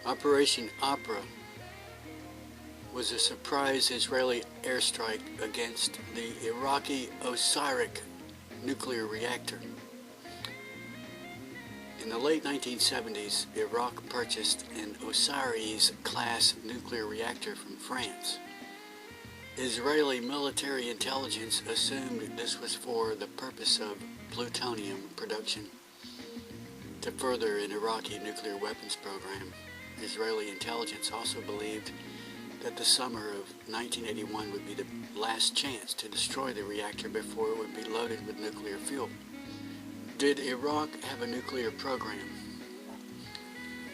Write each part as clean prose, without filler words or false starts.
Operation Opera was a surprise Israeli airstrike against the Iraqi Osiraq nuclear reactor. In the late 1970s, Iraq purchased an Osiris-class nuclear reactor from France. Israeli military intelligence assumed this was for the purpose of plutonium production to further an Iraqi nuclear weapons program. Israeli intelligence also believed that the summer of 1981 would be the last chance to destroy the reactor before it would be loaded with nuclear fuel. Did Iraq have a nuclear program?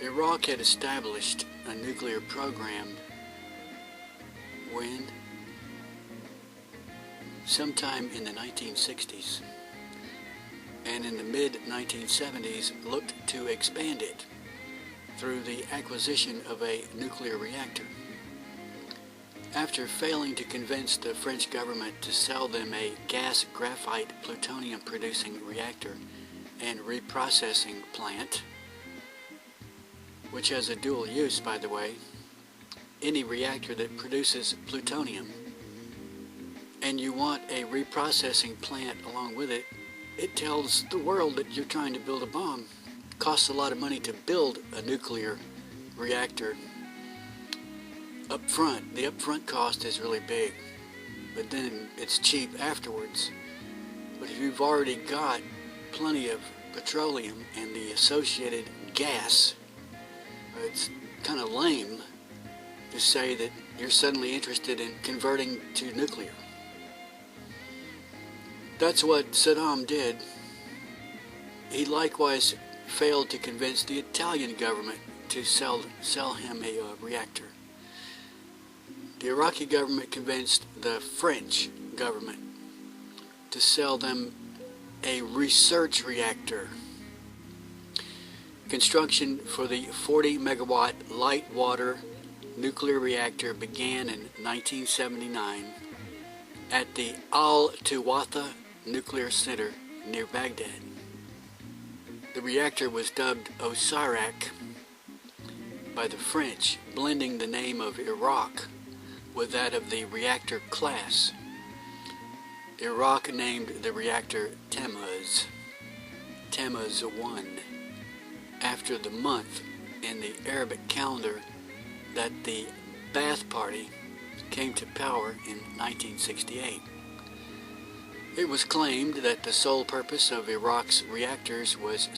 Iraq had established a nuclear program when? Sometime in the 1960s, and in the mid-1970s looked to expand it through the acquisition of a nuclear reactor. After failing to convince the French government to sell them a gas graphite plutonium producing reactor and reprocessing plant, which has a dual use, by the way, any reactor that produces plutonium and you want a reprocessing plant along with it, it tells the world that you're trying to build a bomb. It costs a lot of money to build a nuclear reactor up front. The upfront cost is really big, but then it's cheap afterwards. But if you've already got plenty of petroleum and the associated gas, it's kind of lame to say that you're suddenly interested in converting to nuclear. That's what Saddam did. He likewise failed to convince the Italian government to sell him a reactor. The Iraqi government convinced the French government to sell them a research reactor. Construction for the 40 megawatt light water nuclear reactor began in 1979 at the Tuwaitha Nuclear Center near Baghdad. The reactor was dubbed Osiraq by the French, blending the name of Iraq with that of the reactor class. Iraq named the reactor Tammuz 1, after the month in the Arabic calendar that the Ba'ath Party came to power in 1968. It was claimed that the sole purpose of Iraq's reactors was